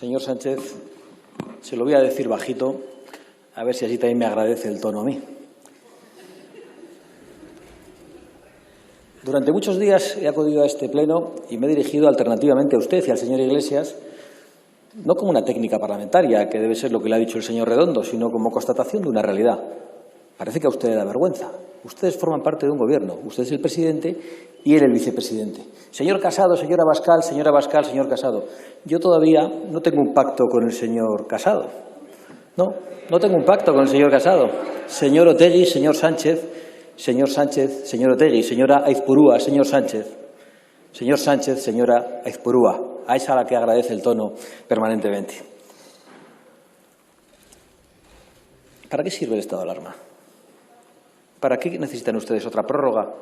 Señor Sánchez, se lo voy a decir bajito, a ver si así también me agradece el tono a mí. Durante muchos días he acudido a este pleno y me he dirigido alternativamente a usted y al señor Iglesias, no como una técnica parlamentaria, que debe ser lo que le ha dicho el señor Redondo, sino como constatación de una realidad. Parece que a usted le da vergüenza. Ustedes forman parte de un gobierno. Usted es el presidente y él el vicepresidente. Señor Casado, señora Abascal, señor Casado. Yo todavía no tengo un pacto con el señor Casado. No tengo un pacto con el señor Casado. Señor Otegi, señor Sánchez, señor Otegi, señora Aizpurúa, señor Sánchez, señora Aizpurúa. A esa a la que agradece el tono permanentemente. ¿Para qué sirve el estado de alarma? ¿Para qué necesitan ustedes otra prórroga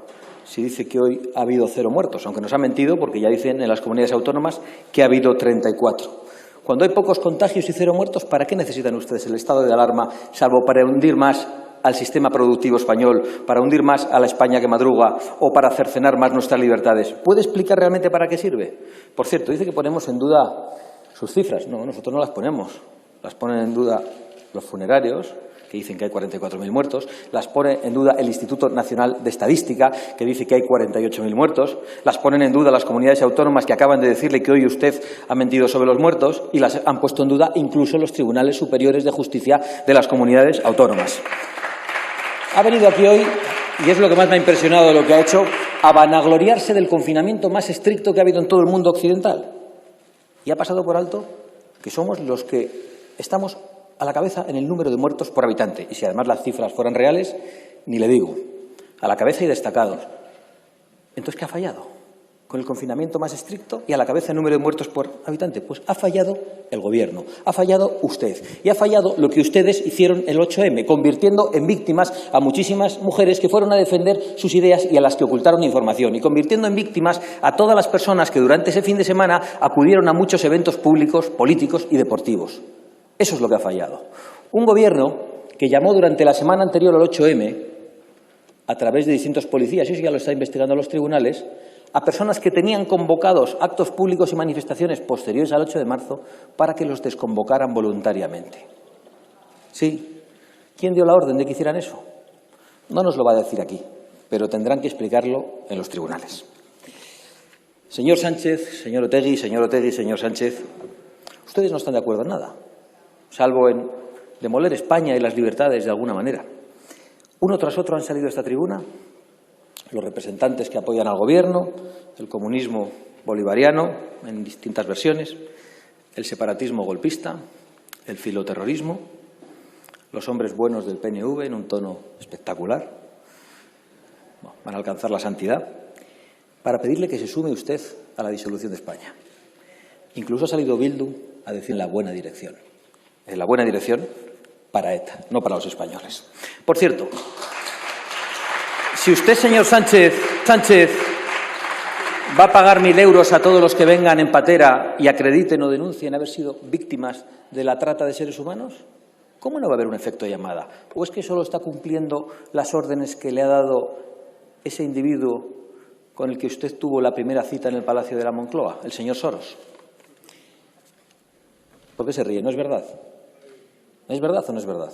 si dice que hoy ha habido 0 muertos? Aunque nos ha mentido, porque ya dicen en las comunidades autónomas que ha habido 34. Cuando hay pocos contagios y 0 muertos, ¿para qué necesitan ustedes el estado de alarma, salvo para hundir más al sistema productivo español, para hundir más a la España que madruga o para cercenar más nuestras libertades? ¿Puede explicar realmente para qué sirve? Por cierto, dice que ponemos en duda sus cifras. No, nosotros no las ponemos. Las ponen en duda los funerarios, que dicen que hay 44.000 muertos, las pone en duda el Instituto Nacional de Estadística, que dice que hay 48.000 muertos, las ponen en duda las comunidades autónomas que acaban de decirle que hoy usted ha mentido sobre los muertos y las han puesto en duda incluso los tribunales superiores de justicia de las comunidades autónomas. Ha venido aquí hoy, y es lo que más me ha impresionado de lo que ha hecho, a vanagloriarse del confinamiento más estricto que ha habido en todo el mundo occidental. Y ha pasado por alto que somos los que estamos a la cabeza en el número de muertos por habitante. Y si además las cifras fueran reales, ni le digo. A la cabeza y destacados. Entonces, ¿qué ha fallado? Con el confinamiento más estricto y a la cabeza el número de muertos por habitante. Pues ha fallado el Gobierno, ha fallado usted. Y ha fallado lo que ustedes hicieron el 8M, convirtiendo en víctimas a muchísimas mujeres que fueron a defender sus ideas y a las que ocultaron información. Y convirtiendo en víctimas a todas las personas que durante ese fin de semana acudieron a muchos eventos públicos, políticos y deportivos. Eso es lo que ha fallado. Un Gobierno que llamó durante la semana anterior al 8M, a través de distintos policías, y eso ya lo está investigando los tribunales, a personas que tenían convocados actos públicos y manifestaciones posteriores al 8 de marzo para que los desconvocaran voluntariamente. Sí. ¿Quién dio la orden de que hicieran eso? No nos lo va a decir aquí, pero tendrán que explicarlo en los tribunales. Señor Sánchez, señor Otegi, señor Sánchez, ustedes no están de acuerdo en nada, salvo en demoler España y las libertades de alguna manera. Uno tras otro han salido a esta tribuna los representantes que apoyan al Gobierno, el comunismo bolivariano en distintas versiones, el separatismo golpista, el filoterrorismo, los hombres buenos del PNV en un tono espectacular. Bueno, van a alcanzar la santidad para pedirle que se sume usted a la disolución de España. Incluso ha salido Bildu a decir en la buena dirección. En la buena dirección para ETA, no para los españoles. Por cierto, si usted, señor Sánchez, va a pagar 1.000 euros a todos los que vengan en patera y acrediten o denuncien haber sido víctimas de la trata de seres humanos, ¿cómo no va a haber un efecto llamada? ¿O es que solo está cumpliendo las órdenes que le ha dado ese individuo con el que usted tuvo la primera cita en el Palacio de la Moncloa, el señor Soros? ¿Por qué se ríe? ¿No es verdad? ¿Es verdad o no es verdad?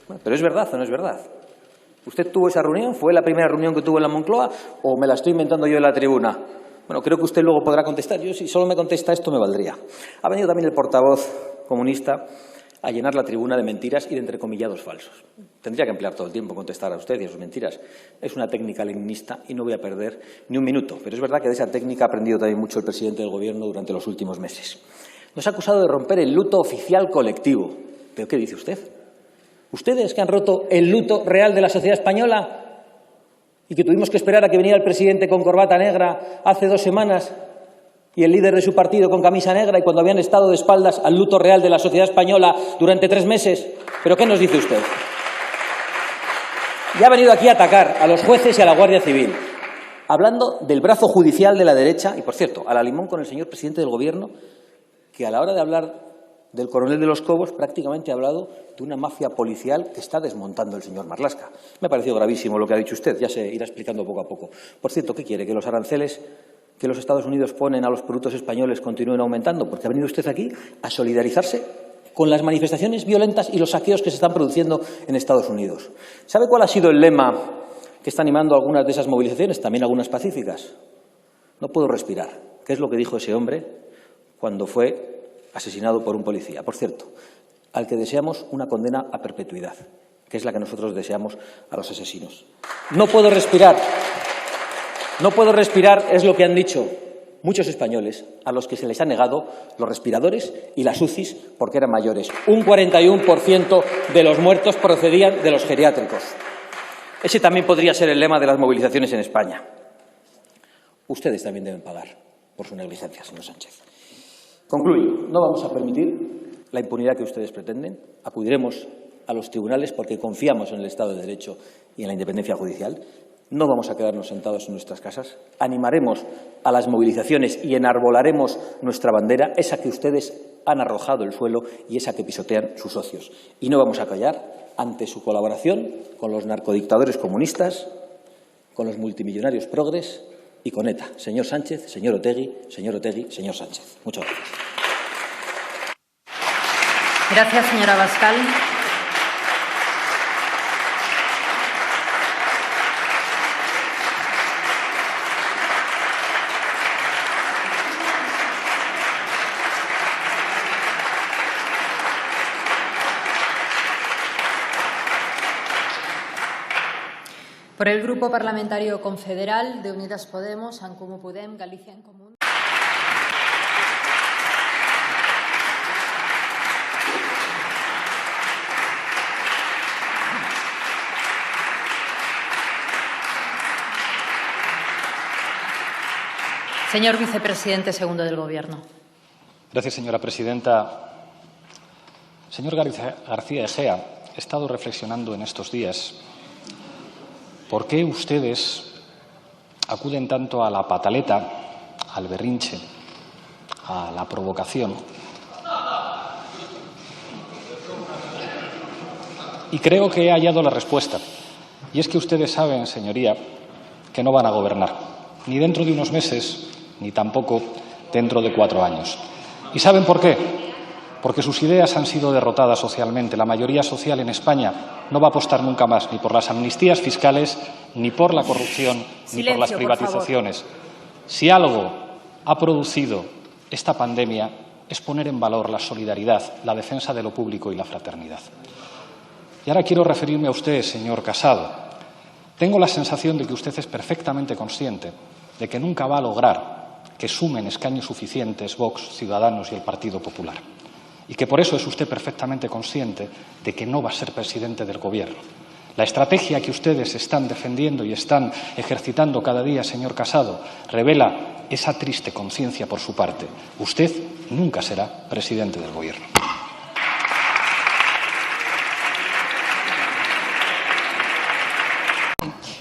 Bueno, pero ¿es verdad o no es verdad? ¿Usted tuvo esa reunión? ¿Fue la primera reunión que tuvo en la Moncloa o me la estoy inventando yo en la tribuna? Bueno, creo que usted luego podrá contestar. Yo, si solo me contesta esto, me valdría. Ha venido también el portavoz comunista a llenar la tribuna de mentiras y de entrecomillados falsos. Tendría que emplear todo el tiempo en contestar a usted y a sus mentiras. Es una técnica leninista y no voy a perder ni un minuto. Pero es verdad que de esa técnica ha aprendido también mucho el presidente del Gobierno durante los últimos meses. Nos ha acusado de romper el luto oficial colectivo. ¿Pero qué dice usted? ¿Ustedes que han roto el luto real de la sociedad española y que tuvimos que esperar a que viniera el presidente con corbata negra hace 2 semanas y el líder de su partido con camisa negra y cuando habían estado de espaldas al luto real de la sociedad española durante 3 meses? ¿Pero qué nos dice usted? Y ha venido aquí a atacar a los jueces y a la Guardia Civil, hablando del brazo judicial de la derecha y, por cierto, a la limón con el señor presidente del Gobierno, que a la hora de hablar del coronel de los Cobos prácticamente ha hablado de una mafia policial que está desmontando el señor Marlaska. Me ha parecido gravísimo lo que ha dicho usted, ya se irá explicando poco a poco. Por cierto, ¿qué quiere? ¿Que los aranceles que los Estados Unidos ponen a los productos españoles continúen aumentando? Porque ha venido usted aquí a solidarizarse con las manifestaciones violentas y los saqueos que se están produciendo en Estados Unidos. ¿Sabe cuál ha sido el lema que está animando algunas de esas movilizaciones, también algunas pacíficas? No puedo respirar, que es lo que dijo ese hombre cuando fue asesinado por un policía. Por cierto, al que deseamos una condena a perpetuidad, que es la que nosotros deseamos a los asesinos. No puedo respirar. No puedo respirar es lo que han dicho muchos españoles a los que se les ha negado los respiradores y las UCIs porque eran mayores. Un 41% de los muertos procedían de los geriátricos. Ese también podría ser el lema de las movilizaciones en España. Ustedes también deben pagar por su negligencia, señor Sánchez. Concluyo. No vamos a permitir la impunidad que ustedes pretenden. Acudiremos a los tribunales porque confiamos en el Estado de Derecho y en la independencia judicial. No vamos a quedarnos sentados en nuestras casas. Animaremos a las movilizaciones y enarbolaremos nuestra bandera, esa que ustedes han arrojado al suelo y esa que pisotean sus socios. Y no vamos a callar ante su colaboración con los narcodictadores comunistas, con los multimillonarios progres y con ETA. Señor Sánchez, señor Otegi, señor Sánchez. Muchas gracias. Gracias, señora Abascal. Por el Grupo Parlamentario Confederal de Unidas Podemos, En Comú Podem, Galicia en Comú. Señor Vicepresidente segundo del Gobierno. Gracias, señora presidenta. Señor García Egea, he estado reflexionando en estos días por qué ustedes acuden tanto a la pataleta, al berrinche, a la provocación. Y creo que he hallado la respuesta. Y es que ustedes saben, señoría, que no van a gobernar, ni dentro de unos meses, ni tampoco dentro de 4 años. ¿Y saben por qué? Porque sus ideas han sido derrotadas socialmente. La mayoría social en España no va a apostar nunca más ni por las amnistías fiscales, ni por la corrupción, ni por las privatizaciones. Si algo ha producido esta pandemia es poner en valor la solidaridad, la defensa de lo público y la fraternidad. Y ahora quiero referirme a usted, señor Casado. Tengo la sensación de que usted es perfectamente consciente de que nunca va a lograr que sumen escaños suficientes Vox, Ciudadanos y el Partido Popular. Y que por eso es usted perfectamente consciente de que no va a ser presidente del Gobierno. La estrategia que ustedes están defendiendo y están ejercitando cada día, señor Casado, revela esa triste conciencia por su parte. Usted nunca será presidente del Gobierno.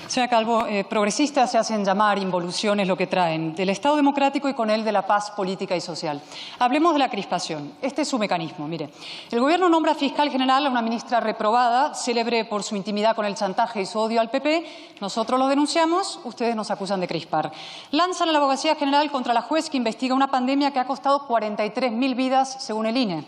Señora Calvo, progresistas se hacen llamar involuciones lo que traen del Estado democrático y con él de la paz política y social. Hablemos de la crispación. Este es su mecanismo. Mire, el Gobierno nombra fiscal general a una ministra reprobada, célebre por su intimidad con el chantaje y su odio al PP. Nosotros lo denunciamos, ustedes nos acusan de crispar. Lanzan a la Abogacía General contra la juez que investiga una pandemia que ha costado 43.000 vidas, según el INE.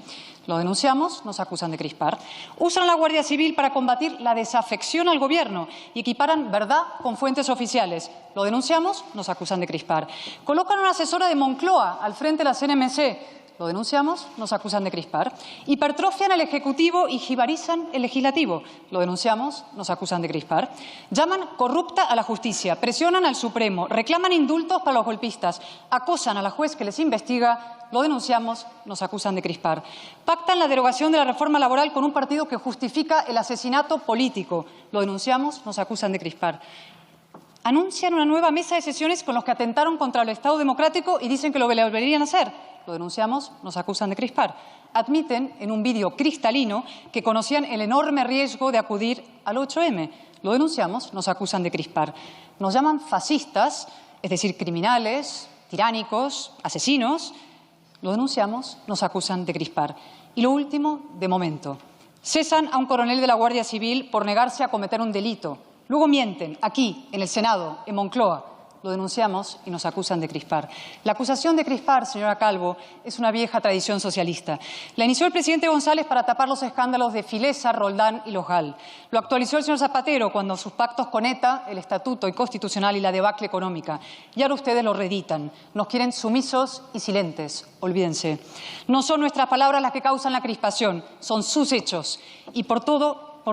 Lo denunciamos, nos acusan de crispar. Usan a la Guardia Civil para combatir la desafección al Gobierno y equiparan verdad con fuentes oficiales. Lo denunciamos, nos acusan de crispar. Colocan a una asesora de Moncloa al frente de la CNMC. Lo denunciamos, nos acusan de crispar. Hipertrofian el Ejecutivo y jibarizan el Legislativo. Lo denunciamos, nos acusan de crispar. Llaman corrupta a la justicia, presionan al Supremo, reclaman indultos para los golpistas, acosan a la juez que les investiga. Lo denunciamos, nos acusan de crispar. Pactan la derogación de la reforma laboral con un partido que justifica el asesinato político. Lo denunciamos, nos acusan de crispar. Anuncian una nueva mesa de sesiones con los que atentaron contra el Estado democrático y dicen que lo volverían a hacer. Lo denunciamos, nos acusan de crispar. Admiten en un vídeo cristalino que conocían el enorme riesgo de acudir al 8M. Lo denunciamos, nos acusan de crispar. Nos llaman fascistas, es decir, criminales, tiránicos, asesinos. Lo denunciamos, nos acusan de crispar. Y lo último, de momento. Cesan a un coronel de la Guardia Civil por negarse a cometer un delito. Luego mienten aquí, en el Senado, en Moncloa. lo denunciamos y nos acusan de crispar. La acusación de crispar, señora Calvo, es una vieja tradición socialista. La inició el presidente González para tapar los escándalos de Filesa, Roldán y Los Gal. Lo actualizó el señor Zapatero cuando sus pactos con ETA, el Estatuto Inconstitucional y la debacle económica. Y ahora ustedes lo reeditan. Nos quieren sumisos y silentes. Olvídense. No son nuestras palabras las que causan la crispación, son sus hechos. Y por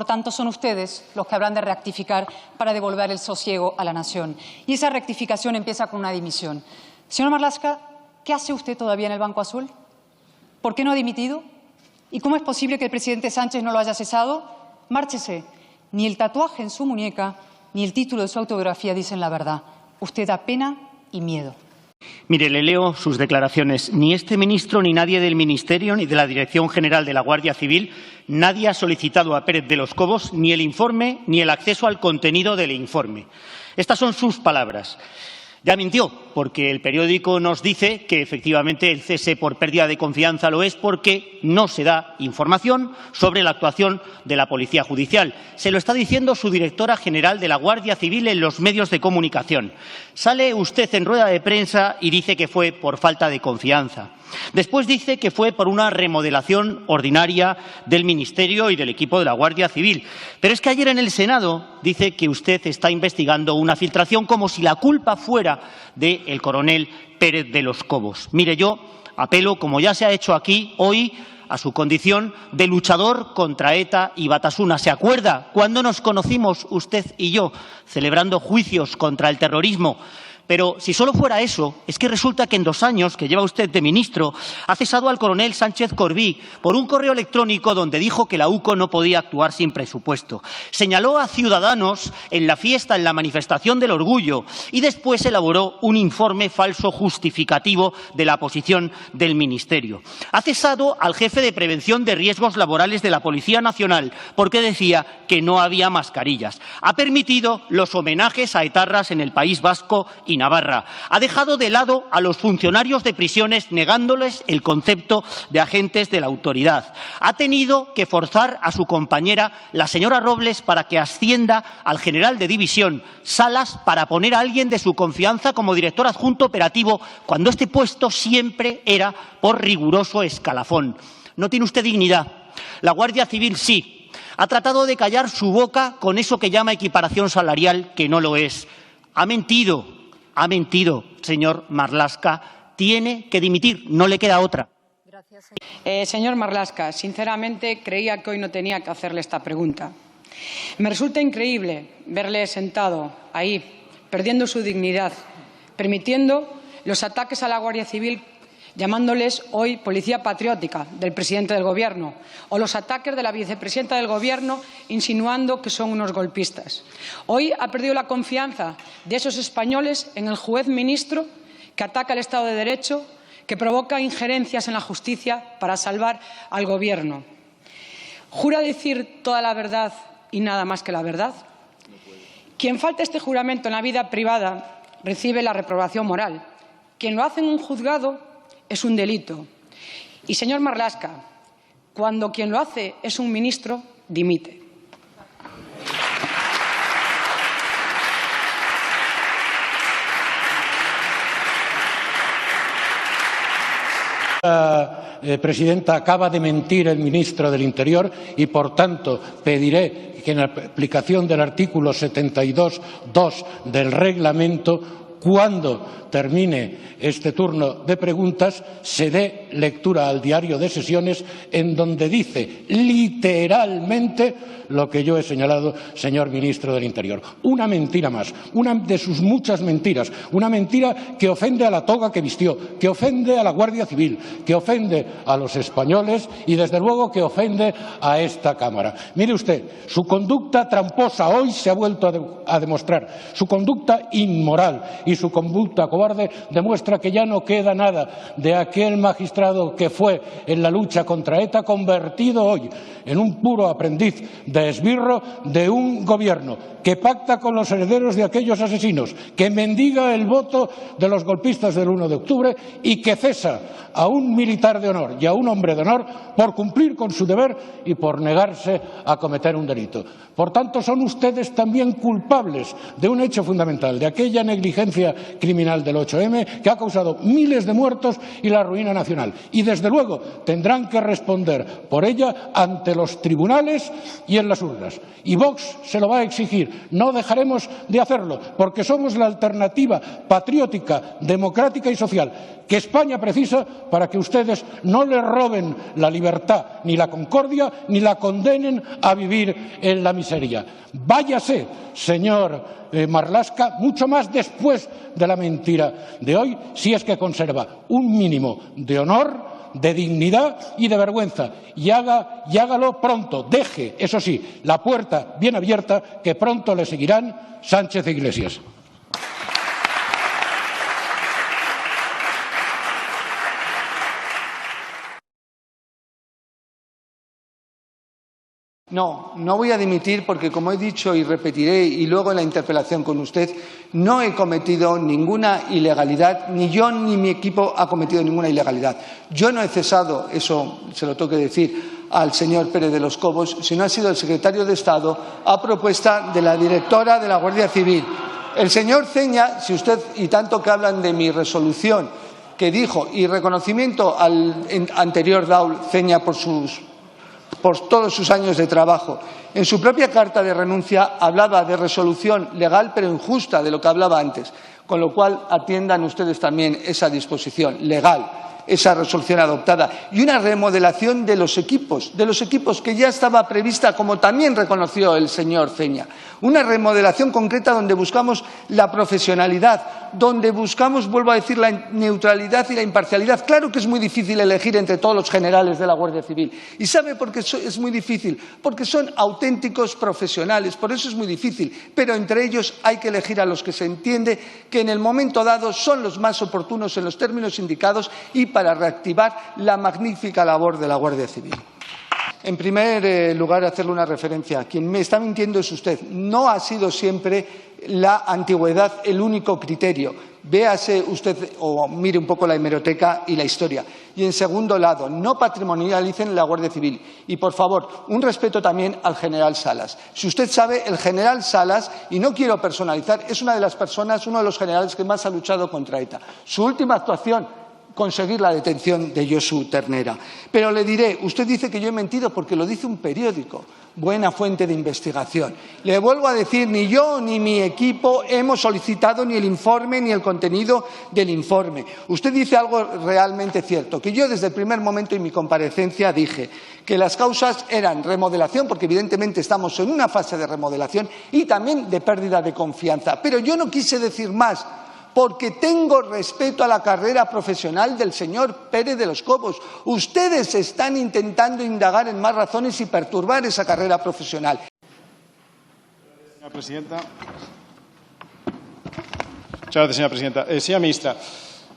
tanto, son ustedes los que habrán de rectificar para devolver el sosiego a la nación. Y esa rectificación empieza con una dimisión. Señor Marlaska, ¿qué hace usted todavía en el Banco Azul? ¿Por qué no ha dimitido? ¿Y cómo es posible que el presidente Sánchez no lo haya cesado? Márchese. Ni el tatuaje en su muñeca, ni el título de su autobiografía dicen la verdad. Usted da pena y miedo. Mire, le leo sus declaraciones. Ni este ministro, ni nadie del Ministerio, ni de la Dirección General de la Guardia Civil, nadie ha solicitado a Pérez de los Cobos ni el informe ni el acceso al contenido del informe. Estas son sus palabras. Ya mintió, porque el periódico nos dice que efectivamente el cese por pérdida de confianza lo es porque no se da información sobre la actuación de la Policía Judicial. Se lo está diciendo su directora general de la Guardia Civil en los medios de comunicación. Sale usted en rueda de prensa y dice que fue por falta de confianza. Después dice que fue por una remodelación ordinaria del Ministerio y del equipo de la Guardia Civil. Pero es que ayer en el Senado dice que usted está investigando una filtración como si la culpa fuera del coronel Pérez de los Cobos. Mire, yo apelo, como ya se ha hecho aquí hoy, a su condición de luchador contra ETA y Batasuna. ¿Se acuerda cuando nos conocimos usted y yo celebrando juicios contra el terrorismo? Pero si solo fuera eso, es que resulta que en 2 años que lleva usted de ministro ha cesado al coronel Sánchez Corbí por un correo electrónico donde dijo que la UCO no podía actuar sin presupuesto. Señaló a Ciudadanos en la fiesta, en la manifestación del orgullo y después elaboró un informe falso justificativo de la posición del Ministerio. Ha cesado al jefe de prevención de riesgos laborales de la Policía Nacional porque decía que no había mascarillas. Ha permitido los homenajes a etarras en el País Vasco y Navarra. Ha dejado de lado a los funcionarios de prisiones negándoles el concepto de agentes de la autoridad. Ha tenido que forzar a su compañera, la señora Robles, para que ascienda al general de división Salas para poner a alguien de su confianza como director adjunto operativo cuando este puesto siempre era por riguroso escalafón. No tiene usted dignidad. La Guardia Civil sí. Ha tratado de callar su boca con eso que llama equiparación salarial, que no lo es. Ha mentido, señor Marlaska. Tiene que dimitir, no le queda otra. Señor Marlaska, sinceramente creía que hoy no tenía que hacerle esta pregunta. Me resulta increíble verle sentado ahí, perdiendo su dignidad, permitiendo los ataques a la Guardia Civil, llamándoles hoy policía patriótica del presidente del Gobierno, o los ataques de la vicepresidenta del Gobierno insinuando que son unos golpistas. Hoy ha perdido la confianza de esos españoles en el juez ministro que ataca el Estado de Derecho, que provoca injerencias en la justicia para salvar al Gobierno. ¿Jura decir toda la verdad y nada más que la verdad? Quien falta este juramento en la vida privada recibe la reprobación moral. Quien lo hace en un juzgado es un delito. Y, señor Marlaska, cuando quien lo hace es un ministro, dimite. Presidenta, acaba de mentir el ministro del Interior y, por tanto, pediré que en aplicación del artículo 72.2 del reglamento, cuando termine este turno de preguntas, se dé lectura al diario de sesiones en donde dice literalmente lo que yo he señalado, señor ministro del Interior. Una mentira más, una de sus muchas mentiras, una mentira que ofende a la toga que vistió, que ofende a la Guardia Civil, que ofende a los españoles y, desde luego, que ofende a esta Cámara. Mire usted, su conducta tramposa hoy se ha vuelto a demostrar, su conducta inmoral y su conducta cobarde demuestra que ya no queda nada de aquel magistrado demostrado que fue en la lucha contra ETA, convertido hoy en un puro aprendiz de esbirro de un gobierno que pacta con los herederos de aquellos asesinos, que mendiga el voto de los golpistas del 1 de octubre y que cesa a un militar de honor y a un hombre de honor por cumplir con su deber y por negarse a cometer un delito. Por tanto, son ustedes también culpables de un hecho fundamental, de aquella negligencia criminal del 8M que ha causado miles de muertos y la ruina nacional. Y, desde luego, tendrán que responder por ella ante los tribunales y en las urnas. Y Vox se lo va a exigir. No dejaremos de hacerlo, porque somos la alternativa patriótica, democrática y social que España precisa para que ustedes no le roben la libertad ni la concordia ni la condenen a vivir en la miseria. Váyase, señor Marlaska, mucho más después de la mentira de hoy, si es que conserva un mínimo de honor, de dignidad y de vergüenza. Y hágalo pronto. Deje, eso sí, la puerta bien abierta, que pronto le seguirán Sánchez e Iglesias. No, no voy a dimitir porque, como he dicho y repetiré, y luego en la interpelación con usted, no he cometido ninguna ilegalidad, ni yo ni mi equipo ha cometido ninguna ilegalidad. Yo no he cesado, eso se lo tengo que decir al señor Pérez de los Cobos, sino ha sido el secretario de Estado a propuesta de la directora de la Guardia Civil. El señor Ceña, si usted, y tanto que hablan de mi resolución, que dijo, y reconocimiento al anterior Daul Ceña por todos sus años de trabajo. En su propia carta de renuncia hablaba de resolución legal pero injusta, de lo que hablaba antes, con lo cual atiendan ustedes también esa disposición legal, esa resolución adoptada, y una remodelación de los equipos que ya estaba prevista, como también reconoció el señor Ceña. Una remodelación concreta donde buscamos la profesionalidad, donde buscamos, vuelvo a decir, la neutralidad y la imparcialidad. Claro que es muy difícil elegir entre todos los generales de la Guardia Civil. ¿Y sabe por qué es muy difícil? Porque son auténticos profesionales, por eso es muy difícil. Pero entre ellos hay que elegir a los que se entiende que en el momento dado son los más oportunos en los términos indicados y para reactivar la magnífica labor de la Guardia Civil. En primer lugar, hacerle una referencia. Quien me está mintiendo es usted. No ha sido siempre la antigüedad el único criterio. Véase usted o mire un poco la hemeroteca y la historia. Y, en segundo lado, no patrimonialicen la Guardia Civil. Y, por favor, un respeto también al general Salas. Si usted sabe, el general Salas, y no quiero personalizar, es una de las personas, uno de los generales que más ha luchado contra ETA. Su última actuación, conseguir la detención de Josu Ternera. Pero le diré, usted dice que yo he mentido porque lo dice un periódico, buena fuente de investigación. Le vuelvo a decir, ni yo ni mi equipo hemos solicitado ni el informe ni el contenido del informe. Usted dice algo realmente cierto, que yo desde el primer momento en mi comparecencia dije que las causas eran remodelación, porque evidentemente estamos en una fase de remodelación, y también de pérdida de confianza. Pero yo no quise decir más, porque tengo respeto a la carrera profesional del señor Pérez de los Cobos. Ustedes están intentando indagar en más razones y perturbar esa carrera profesional. Señora presidenta. Muchas gracias, señora presidenta. Señora ministra,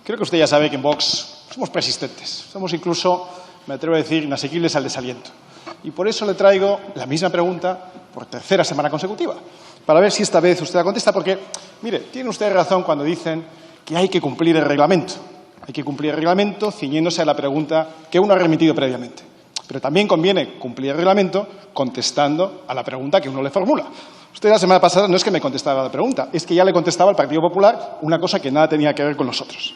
creo que usted ya sabe que en Vox somos persistentes. Somos incluso, me atrevo a decir, inasequibles al desaliento. Y por eso le traigo la misma pregunta por tercera semana consecutiva, para ver si esta vez usted la contesta, porque, mire, tiene usted razón cuando dicen que hay que cumplir el reglamento. Hay que cumplir el reglamento ciñéndose a la pregunta que uno ha remitido previamente. Pero también conviene cumplir el reglamento contestando a la pregunta que uno le formula. Usted la semana pasada no es que me contestaba la pregunta, es que ya le contestaba al Partido Popular una cosa que nada tenía que ver con nosotros.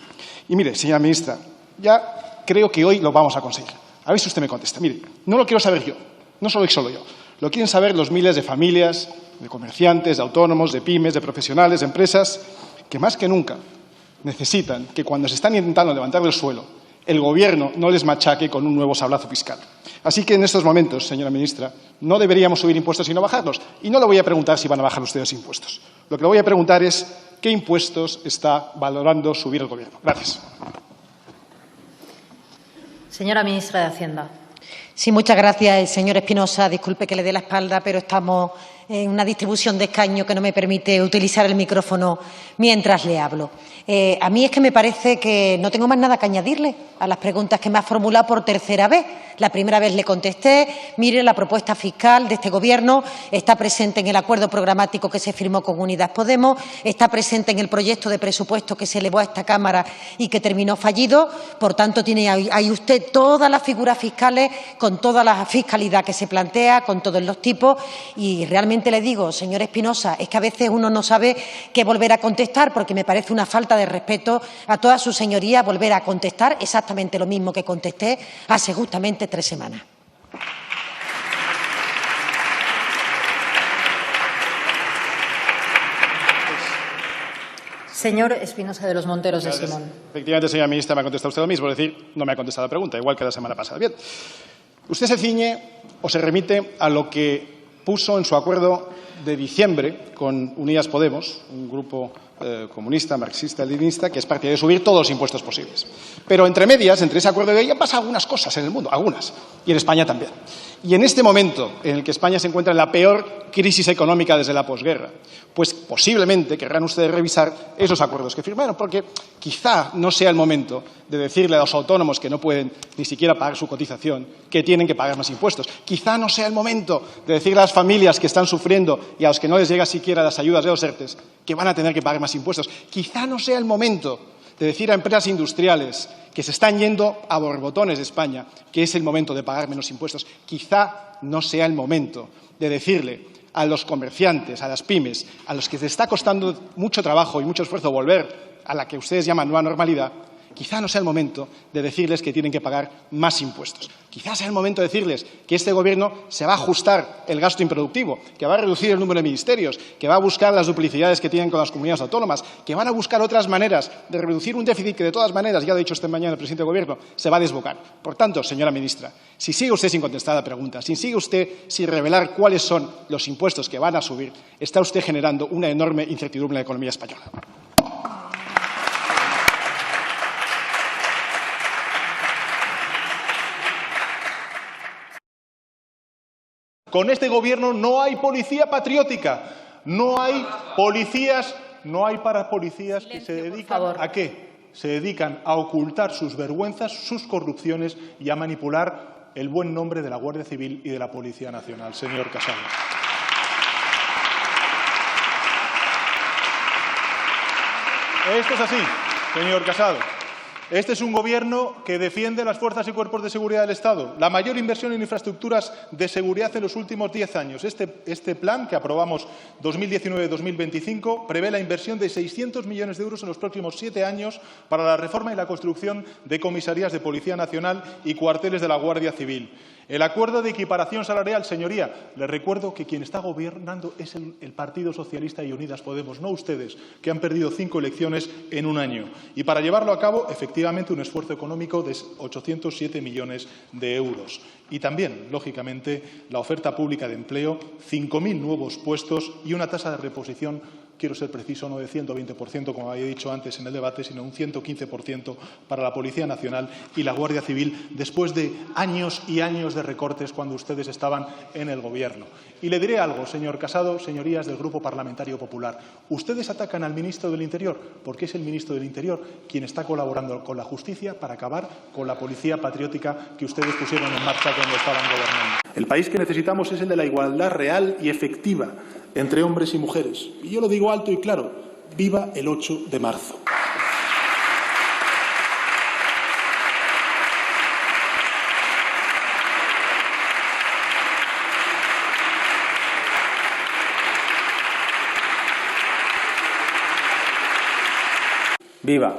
Y mire, señora ministra, ya creo que hoy lo vamos a conseguir. A ver si usted me contesta. Mire, no lo quiero saber yo, no solo yo. Lo quieren saber los miles de familias, de comerciantes, de autónomos, de pymes, de profesionales, de empresas, que más que nunca necesitan que cuando se están intentando levantar del suelo, el Gobierno no les machaque con un nuevo sablazo fiscal. Así que en estos momentos, señora ministra, no deberíamos subir impuestos sino bajarlos. Y no le voy a preguntar si van a bajar ustedes impuestos. Lo que le voy a preguntar es qué impuestos está valorando subir el Gobierno. Gracias. Señora ministra de Hacienda. Sí, muchas gracias, señor Espinosa. Disculpe que le dé la espalda, pero estamos una distribución de escaño que no me permite utilizar el micrófono mientras le hablo. A mí es que me parece que no tengo más nada que añadirle a las preguntas que me ha formulado por tercera vez. La primera vez le contesté, mire, la propuesta fiscal de este Gobierno está presente en el acuerdo programático que se firmó con Unidas Podemos, está presente en el proyecto de presupuesto que se elevó a esta Cámara y que terminó fallido. Por tanto, tiene ahí usted todas las figuras fiscales, con toda la fiscalidad que se plantea, con todos los tipos. Y realmente le digo, señor Espinosa, es que a veces uno no sabe qué volver a contestar, porque me parece una falta de respeto a todas sus señorías volver a contestar exactamente lo mismo que contesté hace justamente 3 semanas. Señor Espinosa de los Monteros de Simón. Efectivamente, señora ministra, me ha contestado usted lo mismo, es decir, no me ha contestado la pregunta, igual que la semana pasada. Bien, usted se ciñe o se remite a lo que puso en su acuerdo de diciembre con Unidas Podemos, un grupo comunista, marxista, leninista, que es partidario de subir todos los impuestos posibles. Pero entre medias, entre ese acuerdo de hoy, han pasado algunas cosas en el mundo, algunas, y en España también. Y en este momento en el que España se encuentra en la peor crisis económica desde la posguerra, pues posiblemente querrán ustedes revisar esos acuerdos que firmaron, porque quizá no sea el momento de decirle a los autónomos que no pueden ni siquiera pagar su cotización que tienen que pagar más impuestos. Quizá no sea el momento de decirle a las familias que están sufriendo y a los que no les llega siquiera las ayudas de los ERTEs que van a tener que pagar más impuestos. Quizá no sea el momento de decir a empresas industriales que se están yendo a borbotones de España que es el momento de pagar menos impuestos. Quizá no sea el momento de decirle a los comerciantes, a las pymes, a los que les está costando mucho trabajo y mucho esfuerzo volver a la que ustedes llaman nueva normalidad, quizá no sea el momento de decirles que tienen que pagar más impuestos. Quizá sea el momento de decirles que este Gobierno se va a ajustar el gasto improductivo, que va a reducir el número de ministerios, que va a buscar las duplicidades que tienen con las comunidades autónomas, que van a buscar otras maneras de reducir un déficit que, de todas maneras, ya lo ha dicho esta mañana el presidente del Gobierno, se va a desbocar. Por tanto, señora ministra, si sigue usted sin contestar a la pregunta, si sigue usted sin revelar cuáles son los impuestos que van a subir, está usted generando una enorme incertidumbre en la economía española. Con este Gobierno no hay policía patriótica, no hay policías, no hay parapolicías que se dedican ¿a qué? Se dedican a ocultar sus vergüenzas, sus corrupciones y a manipular el buen nombre de la Guardia Civil y de la Policía Nacional, señor Casado. Esto es así, señor Casado. Este es un Gobierno que defiende las fuerzas y cuerpos de seguridad del Estado. La mayor inversión en infraestructuras de seguridad en los últimos 10 años. Este plan que aprobamos 2019-2025 prevé la inversión de 600 millones de euros en los próximos 7 años para la reforma y la construcción de comisarías de Policía Nacional y cuarteles de la Guardia Civil. El acuerdo de equiparación salarial, señoría, les recuerdo que quien está gobernando es el Partido Socialista y Unidas Podemos, no ustedes, que han perdido 5 elecciones en un año. Y para llevarlo a cabo, efectivamente, un esfuerzo económico de 807 millones de euros. Y también, lógicamente, la oferta pública de empleo, 5.000 nuevos puestos y una tasa de reposición, quiero ser preciso, no de 120%, como había dicho antes en el debate, sino un 115% para la Policía Nacional y la Guardia Civil, después de años y años de recortes cuando ustedes estaban en el Gobierno. Y le diré algo, señor Casado, señorías del Grupo Parlamentario Popular. Ustedes atacan al ministro del Interior porque es el ministro del Interior quien está colaborando con la justicia para acabar con la policía patriótica que ustedes pusieron en marcha cuando estaban gobernando. El país que necesitamos es el de la igualdad real y efectiva entre hombres y mujeres. Y yo lo digo alto y claro, ¡viva el 8 de marzo! Viva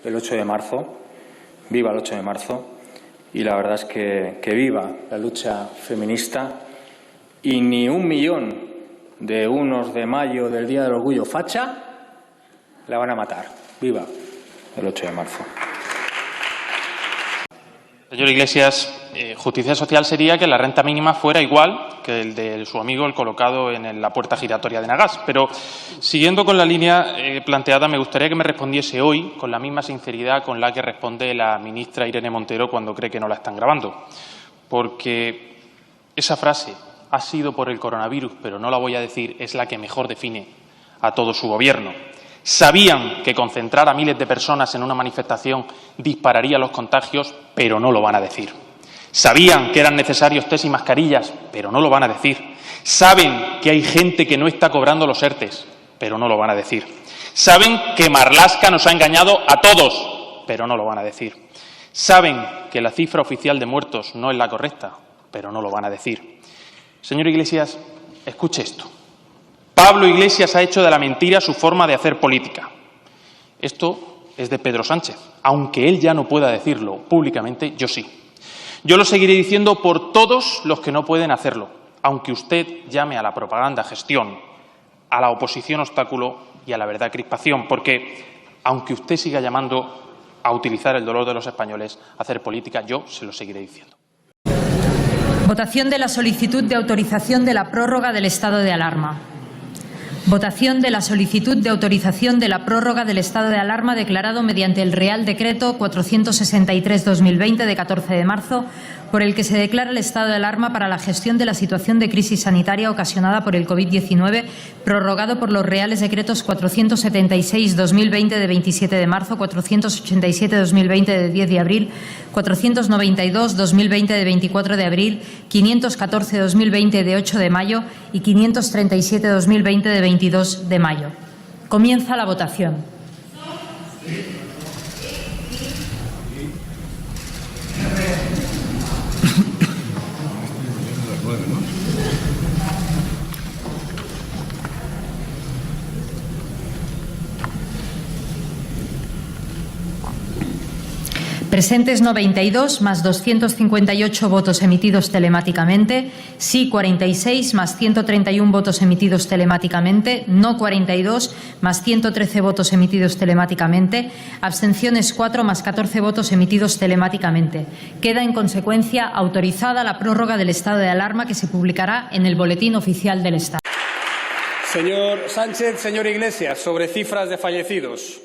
el 8 de marzo, viva el 8 de marzo, y la verdad es que viva la lucha feminista, y ni 1 millón de 1 de mayo del Día del Orgullo facha la van a matar. Viva el 8 de marzo. Señor Iglesias, justicia social sería que la renta mínima fuera igual que el de su amigo, el colocado en la puerta giratoria de Nagas. Pero, siguiendo con la línea planteada, me gustaría que me respondiese hoy con la misma sinceridad con la que responde la ministra Irene Montero cuando cree que no la están grabando. Porque esa frase, ha sido por el coronavirus, pero no la voy a decir, es la que mejor define a todo su Gobierno. Sabían que concentrar a miles de personas en una manifestación dispararía los contagios, pero no lo van a decir. Sabían que eran necesarios test y mascarillas, pero no lo van a decir. Saben que hay gente que no está cobrando los ERTEs, pero no lo van a decir. Saben que Marlaska nos ha engañado a todos, pero no lo van a decir. Saben que la cifra oficial de muertos no es la correcta, pero no lo van a decir. Señor Iglesias, escuche esto. Pablo Iglesias ha hecho de la mentira su forma de hacer política. Esto es de Pedro Sánchez. Aunque él ya no pueda decirlo públicamente, yo sí. Yo lo seguiré diciendo por todos los que no pueden hacerlo, aunque usted llame a la propaganda gestión, a la oposición obstáculo y a la verdad crispación, porque aunque usted siga llamando a utilizar el dolor de los españoles a hacer política, yo se lo seguiré diciendo. Votación de la solicitud de autorización de la prórroga del estado de alarma. Votación de la solicitud de autorización de la prórroga del estado de alarma declarado mediante el Real Decreto 463/2020 de 14 de marzo, por el que se declara el estado de alarma para la gestión de la situación de crisis sanitaria ocasionada por el COVID-19, prorrogado por los Reales Decretos 476/2020 de 27 de marzo, 487/2020 de 10 de abril, 492/2020 de 24 de abril, 514/2020 de 8 de mayo y 537/2020 de 22 de mayo. Comienza la votación. Presentes 92 más 258 votos emitidos telemáticamente, sí 46 más 131 votos emitidos telemáticamente, no 42 más 113 votos emitidos telemáticamente, abstenciones 4 más 14 votos emitidos telemáticamente. Queda en consecuencia autorizada la prórroga del estado de alarma que se publicará en el Boletín Oficial del Estado. Señor Sánchez, señor Iglesias, sobre cifras de fallecidos.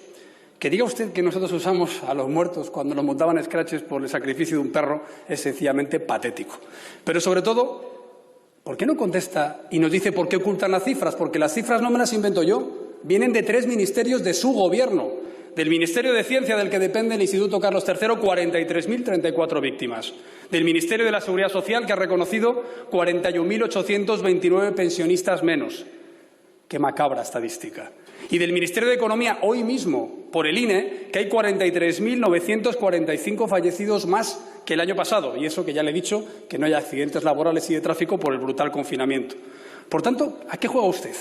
Que diga usted que nosotros usamos a los muertos cuando nos montaban escraches por el sacrificio de un perro es sencillamente patético. Pero sobre todo, ¿por qué no contesta y nos dice por qué ocultan las cifras? Porque las cifras no me las invento yo, vienen de 3 ministerios de su Gobierno. Del Ministerio de Ciencia, del que depende el Instituto Carlos III, 43.034 víctimas. Del Ministerio de la Seguridad Social, que ha reconocido 41.829 pensionistas menos. Qué macabra estadística. Y del Ministerio de Economía, hoy mismo, por el INE, que hay 43.945 fallecidos más que el año pasado. Y eso que ya le he dicho, que no haya accidentes laborales y de tráfico por el brutal confinamiento. Por tanto, ¿a qué juega usted?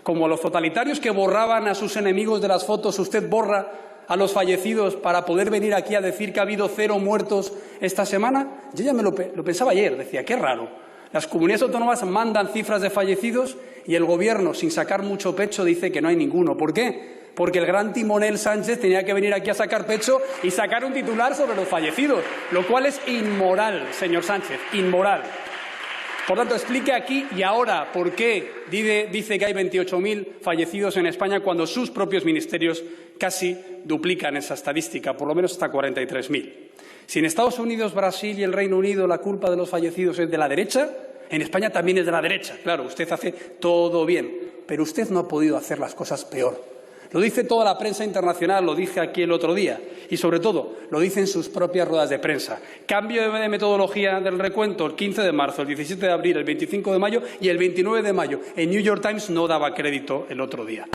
Como los totalitarios que borraban a sus enemigos de las fotos, ¿usted borra a los fallecidos para poder venir aquí a decir que ha habido 0 muertos esta semana? Yo ya me lo pensaba ayer, decía, qué raro. Las comunidades autónomas mandan cifras de fallecidos y el Gobierno, sin sacar mucho pecho, dice que no hay ninguno. ¿Por qué? Porque el gran timonel Sánchez tenía que venir aquí a sacar pecho y sacar un titular sobre los fallecidos, lo cual es inmoral, señor Sánchez, inmoral. Por tanto, explique aquí y ahora por qué dice que hay 28.000 fallecidos en España cuando sus propios ministerios casi duplican esa estadística, por lo menos hasta 43.000. Si en Estados Unidos, Brasil y el Reino Unido la culpa de los fallecidos es de la derecha, en España también es de la derecha. Claro, usted hace todo bien, pero usted no ha podido hacer las cosas peor. Lo dice toda la prensa internacional, lo dije aquí el otro día y, sobre todo, lo dicen sus propias ruedas de prensa. Cambio de metodología del recuento el 15 de marzo, el 17 de abril, el 25 de mayo y el 29 de mayo. El New York Times no daba crédito el otro día.